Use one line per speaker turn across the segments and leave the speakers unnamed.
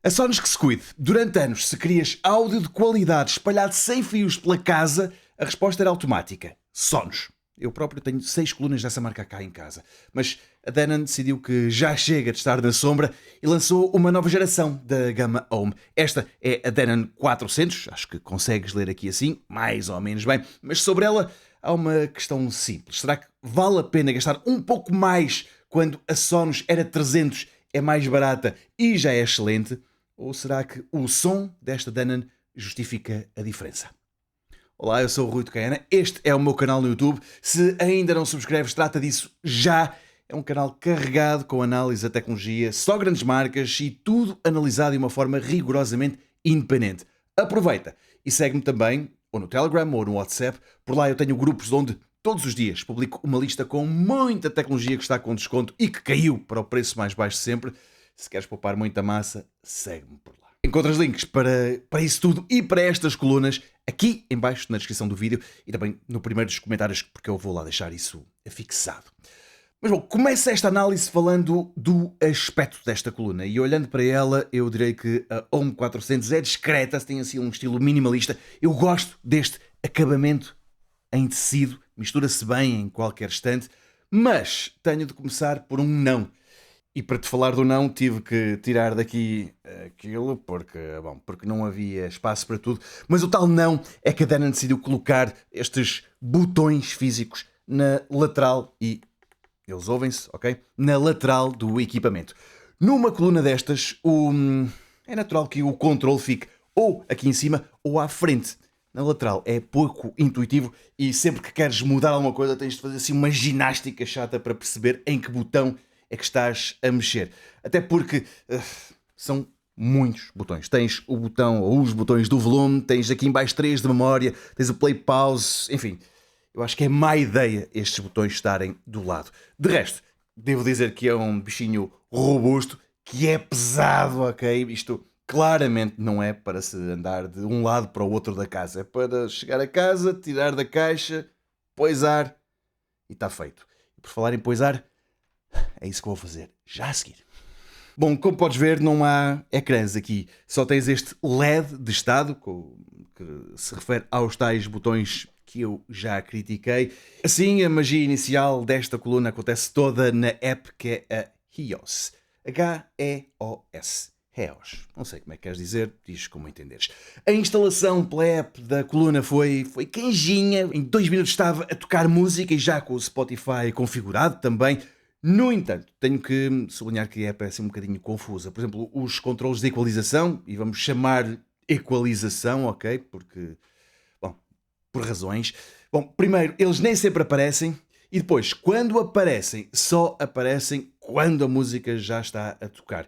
A Sonos que se cuide. Durante anos, se querias áudio de qualidade espalhado sem fios pela casa, a resposta era automática. Sonos. Eu próprio tenho 6 colunas dessa marca cá em casa. Mas a Denon decidiu que já chega de estar na sombra e lançou uma nova geração da gama Home. Esta é a Denon 400, acho que consegues ler aqui assim, mais ou menos bem, mas sobre ela há uma questão simples. Será que vale a pena gastar um pouco mais quando a Sonos era 300, é mais barata e já é excelente? Ou será que o som desta Denon justifica a diferença? Olá, eu sou o Rui Tocaena, este é o meu canal no YouTube. Se ainda não subscreves, trata disso já. É um canal carregado com análise da tecnologia, só grandes marcas e tudo analisado de uma forma rigorosamente independente. Aproveita e segue-me também, ou no Telegram ou no WhatsApp. Por lá eu tenho grupos onde todos os dias publico uma lista com muita tecnologia que está com desconto e que caiu para o preço mais baixo sempre. Se queres poupar muita massa, segue-me por lá. Encontras links para isso tudo e para estas colunas aqui em baixo na descrição do vídeo e também no primeiro dos comentários, porque eu vou lá deixar isso afixado. Mas bom, começa esta análise falando do aspecto desta coluna e olhando para ela eu direi que a Home 400 é discreta, tem assim um estilo minimalista. Eu gosto deste acabamento em tecido, mistura-se bem em qualquer estante, mas tenho de começar por um não. E para te falar do não, tive que tirar daqui aquilo, porque não havia espaço para tudo. Mas o tal não é que a Denon decidiu colocar estes botões físicos na lateral e eles ouvem-se, ok? Na lateral do equipamento. Numa coluna destas, é natural que o controle fique ou aqui em cima ou à frente. Na lateral é pouco intuitivo e sempre que queres mudar alguma coisa tens de fazer assim uma ginástica chata para perceber em que botão é que estás a mexer. Até porque são muitos botões. Tens o botão ou os botões do volume, tens aqui em baixo 3 de memória, tens o play pause, enfim. Eu acho que é má ideia estes botões estarem do lado. De resto, devo dizer que é um bichinho robusto, que é pesado, ok? Isto claramente não é para se andar de um lado para o outro da casa. É para chegar a casa, tirar da caixa, poisar e está feito. E por falar em poisar, é isso que vou fazer já a seguir. Bom, como podes ver, não há ecrãs aqui. Só tens este LED de estado, que se refere aos tais botões que eu já critiquei. Assim, a magia inicial desta coluna acontece toda na app que é a HEOS. H-E-O-S. HEOS. Não sei como é que queres dizer, diz como entenderes. A instalação pela app da coluna foi canjinha. Em 2 minutos estava a tocar música e já com o Spotify configurado também. No entanto, tenho que sublinhar que a app é assim um bocadinho confusa. Por exemplo, os controles de equalização, e vamos chamar equalização, ok? Porque, por razões. Primeiro, eles nem sempre aparecem. E depois, quando aparecem, só aparecem quando a música já está a tocar.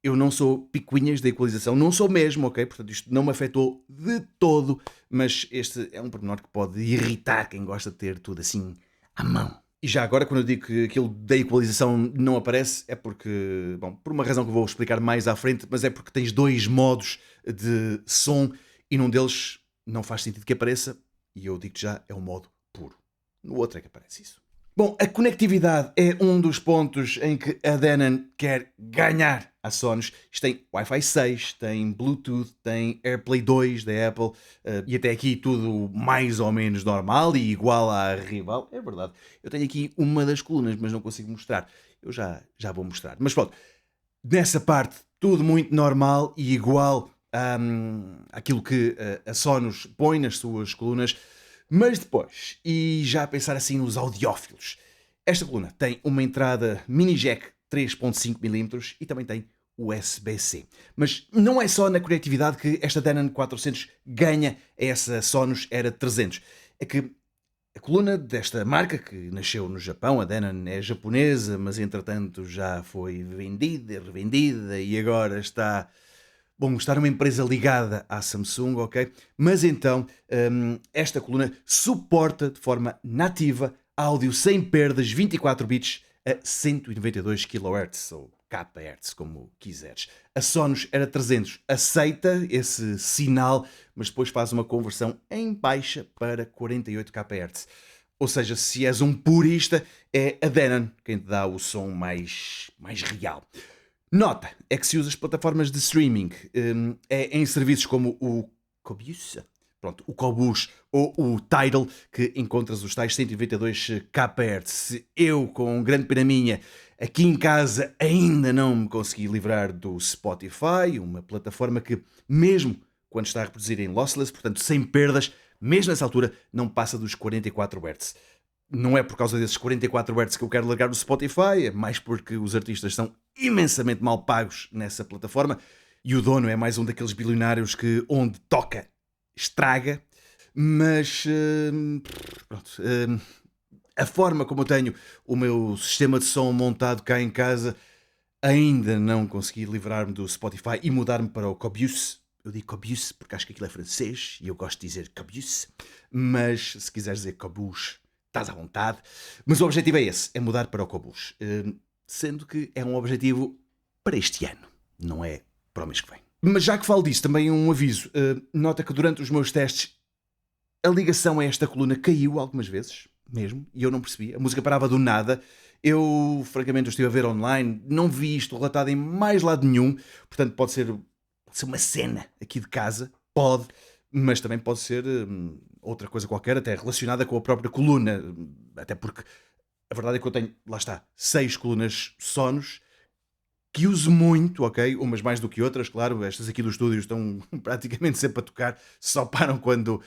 Eu não sou picuinhas da equalização, não sou mesmo, ok? Portanto, isto não me afetou de todo, mas este é um pormenor que pode irritar quem gosta de ter tudo assim à mão. E já agora, quando eu digo que aquilo da equalização não aparece, é porque, por uma razão que eu vou explicar mais à frente, mas é porque tens 2 modos de som e num deles não faz sentido que apareça, e eu digo já, é o modo puro. No outro é que aparece isso. Bom, a conectividade é um dos pontos em que a Denon quer ganhar a Sonos. Isto tem Wi-Fi 6, tem Bluetooth, tem AirPlay 2 da Apple e até aqui tudo mais ou menos normal e igual à rival. É verdade. Eu tenho aqui uma das colunas, mas não consigo mostrar. Eu já vou mostrar. Mas pronto, nessa parte tudo muito normal e igual àquilo que a Sonos põe nas suas colunas. Mas depois, e já a pensar assim nos audiófilos, esta coluna tem uma entrada mini jack 3.5mm e também tem USB-C. Mas não é só na conectividade que esta Denon 400 ganha a essa Sonos Era 300. É que a coluna desta marca, que nasceu no Japão, a Denon é japonesa, mas entretanto já foi vendida, revendida e agora está numa empresa ligada à Samsung, ok? Mas então, esta coluna suporta de forma nativa áudio sem perdas 24 bits a 192 kHz, ou kHz, como quiseres. A Sonos Era 300 aceita esse sinal, mas depois faz uma conversão em baixa para 48 kHz. Ou seja, se és um purista, é a Denon quem te dá o som mais real. Nota é que se usas plataformas de streaming é em serviços como o Qobuz, pronto, o Qobuz ou o Tidal que encontras os tais 192 kHz. Eu, com grande pena minha, aqui em casa ainda não me consegui livrar do Spotify, uma plataforma que, mesmo quando está a reproduzir em lossless, portanto sem perdas, mesmo nessa altura, não passa dos 44 Hz. Não é por causa desses 44 Hz que eu quero largar o Spotify, é mais porque os artistas são imensamente mal pagos nessa plataforma e o dono é mais um daqueles bilionários que onde toca, estraga. Mas pronto, a forma como eu tenho o meu sistema de som montado cá em casa, ainda não consegui livrar-me do Spotify e mudar-me para o Qobuz. Eu digo Qobuz porque acho que aquilo é francês e eu gosto de dizer Qobuz, mas se quiseres dizer Qobuz, estás à vontade. Mas o objetivo é esse, é mudar para o Qobuz. Sendo que é um objetivo para este ano, não é para o mês que vem. Mas já que falo disso, também um aviso. Nota que durante os meus testes a ligação a esta coluna caiu algumas vezes, mesmo, e eu não percebi. A música parava do nada. Eu, francamente, eu estive a ver online, não vi isto relatado em mais lado nenhum. Portanto, pode ser uma cena aqui de casa, pode, mas também pode ser outra coisa qualquer, até relacionada com a própria coluna. Até porque a verdade é que eu tenho, lá está, 6 colunas Sonos que uso muito, ok? Umas mais do que outras, claro. Estas aqui do estúdio estão praticamente sempre a tocar, só param quando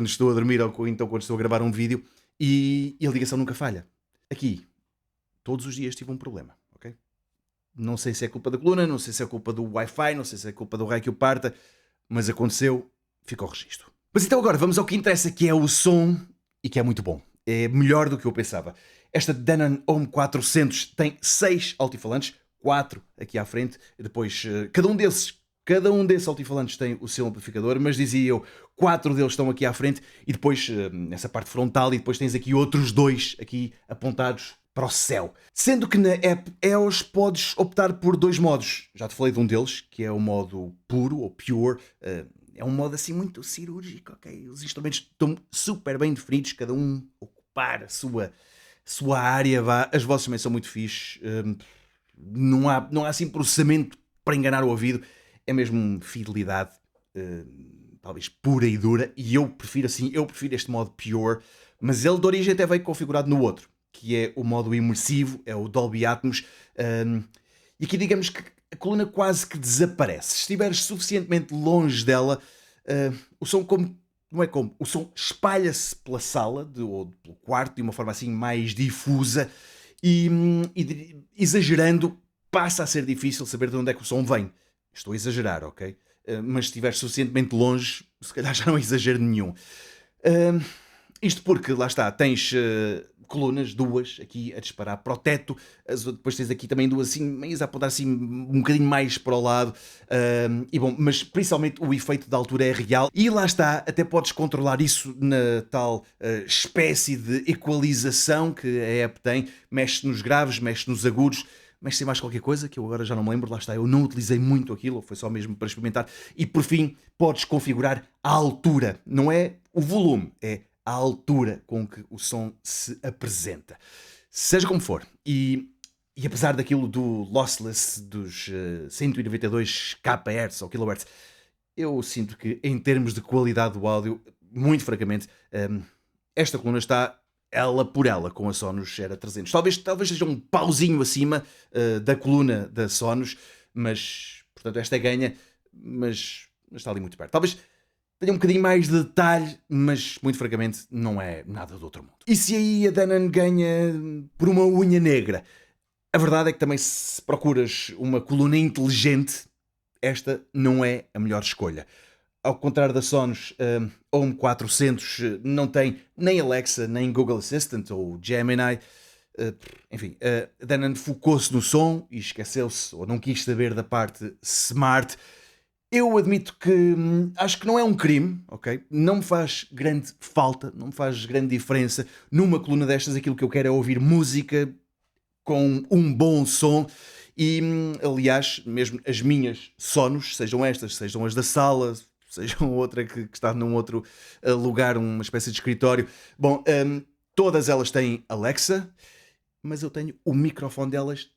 estou a dormir ou então quando estou a gravar um vídeo e a ligação nunca falha. Aqui, todos os dias tive um problema, ok? Não sei se é culpa da coluna, não sei se é culpa do Wi-Fi, não sei se é culpa do raio que o parta, mas aconteceu, fica o registro. Mas então agora vamos ao que interessa, que é o som e que é muito bom. É melhor do que eu pensava. Esta Denon Home 400 tem 6 altifalantes, 4 aqui à frente, e depois cada um desses altifalantes tem o seu amplificador, mas dizia eu, 4 deles estão aqui à frente e depois nessa parte frontal, e depois tens aqui outros 2 aqui apontados para o céu. Sendo que na app EOS podes optar por 2 modos. Já te falei de um deles, que é o modo puro ou pure. É um modo assim muito cirúrgico, ok? Os instrumentos estão super bem definidos, cada um ocupar a sua área, vá. As vozes também são muito fixes. Não há assim processamento para enganar o ouvido, é mesmo fidelidade, talvez pura e dura, e eu prefiro este modo pure, mas ele de origem até veio configurado no outro, que é o modo imersivo, é o Dolby Atmos, e aqui digamos que a coluna quase que desaparece. Se estiveres suficientemente longe dela, o som o som espalha-se pela sala ou pelo quarto de uma forma assim mais difusa, e exagerando, passa a ser difícil saber de onde é que o som vem. Estou a exagerar, ok? Mas se estiver suficientemente longe, se calhar já não é exagero nenhum. Isto porque, lá está, tens colunas, 2 aqui a disparar para o teto, depois tens aqui também 2 assim, meias a apontar assim um bocadinho mais para o lado, e bom, mas principalmente o efeito da altura é real, e lá está, até podes controlar isso na tal espécie de equalização que a app tem, mexe nos graves, mexe nos agudos, mexe em mais qualquer coisa, que eu agora já não me lembro, lá está, eu não utilizei muito aquilo, foi só mesmo para experimentar, e por fim, podes configurar a altura, não é o volume, é a altura com que o som se apresenta. Seja como for, e apesar daquilo do lossless dos 192 kHz ou kHz, eu sinto que em termos de qualidade do áudio, muito francamente, esta coluna está ela por ela com a Sonos era 300. Talvez seja um pauzinho acima da coluna da Sonos, mas portanto esta ganha, mas está ali muito perto. Talvez tenha um bocadinho mais de detalhe, mas muito francamente não é nada do outro mundo. E se aí a Denon ganha por uma unha negra? A verdade é que também se procuras uma coluna inteligente, esta não é a melhor escolha. Ao contrário da Sonos, Home 400 não tem nem Alexa, nem Google Assistant ou Gemini. Enfim, a Denon focou-se no som e esqueceu-se, ou não quis saber da parte smart. Eu admito que acho que não é um crime, ok? Não me faz grande falta, não me faz grande diferença. Numa coluna destas, aquilo que eu quero é ouvir música com um bom som. E, aliás, mesmo as minhas Sonos, sejam estas, sejam as da sala, sejam outra que está num outro lugar, uma espécie de escritório. Bom, todas elas têm Alexa, mas eu tenho o microfone delas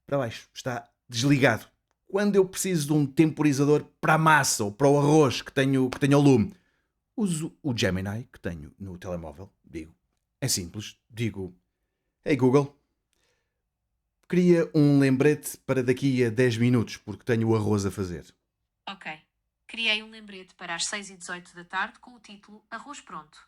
para baixo. Está desligado. Quando eu preciso de um temporizador para a massa ou para o arroz que tenho ao lume, uso o Gemini que tenho no telemóvel. É simples, digo: Hey Google, cria um lembrete para daqui a 10 minutos porque tenho o arroz a fazer.
Ok. Criei um lembrete para as 6h18 da tarde com o título Arroz Pronto.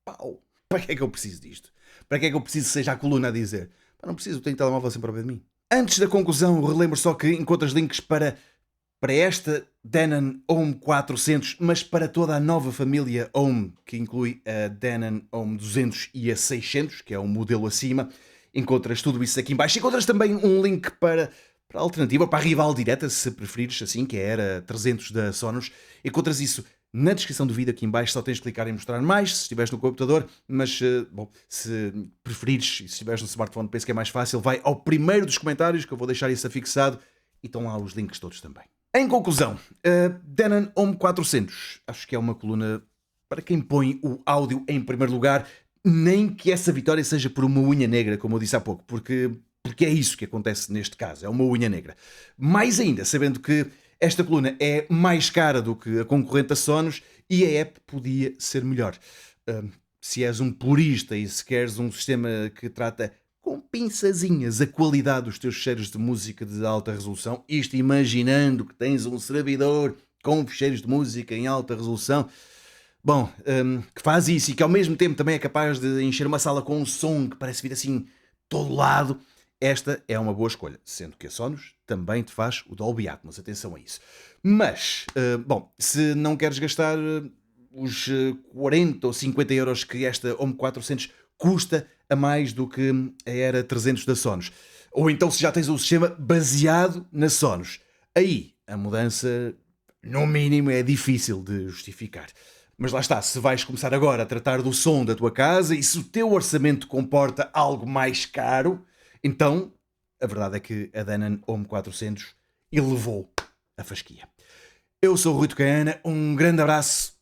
Pau! Para que é que eu preciso disto? Para que é que eu preciso que seja a coluna a dizer? Pá, não preciso, tenho telemóvel sempre ao pé de mim. Antes da conclusão, relembro só que encontras links para esta Denon Home 400, mas para toda a nova família Home, que inclui a Denon Home 200 e a 600, que é um modelo acima. Encontras tudo isso aqui em baixo. Encontras também um link para a alternativa, para a rival direta, se preferires, assim, que é a 300 da Sonos. Encontras isso na descrição do vídeo aqui em baixo. Só tens de clicar em mostrar mais, se estiveres no computador, mas, bom, se preferires, e se estiveres no smartphone, penso que é mais fácil, vai ao primeiro dos comentários, que eu vou deixar isso afixado, e estão lá os links todos também. Em conclusão, a Denon Home 400, acho que é uma coluna para quem põe o áudio em primeiro lugar, nem que essa vitória seja por uma unha negra, como eu disse há pouco, porque é isso que acontece neste caso, é uma unha negra. Mais ainda, sabendo que esta coluna é mais cara do que a concorrente da Sonos e a app podia ser melhor. Se és um purista e se queres um sistema que trata com pinçazinhas a qualidade dos teus cheiros de música de alta resolução, isto imaginando que tens um servidor com cheiros de música em alta resolução, bom, que faz isso e que ao mesmo tempo também é capaz de encher uma sala com um som que parece vir assim todo lado, esta é uma boa escolha, sendo que a Sonos também te faz o Dolby Atmos, atenção a isso. Mas, bom, se não queres gastar os 40 ou 50 euros que esta Home 400 custa a mais do que a Era 300 da Sonos, ou então se já tens um sistema baseado na Sonos, aí a mudança, no mínimo, é difícil de justificar. Mas lá está, se vais começar agora a tratar do som da tua casa e se o teu orçamento comporta algo mais caro, então a verdade é que a Denon Home 400 elevou a fasquia. Eu sou o Rui Tocaana, um grande abraço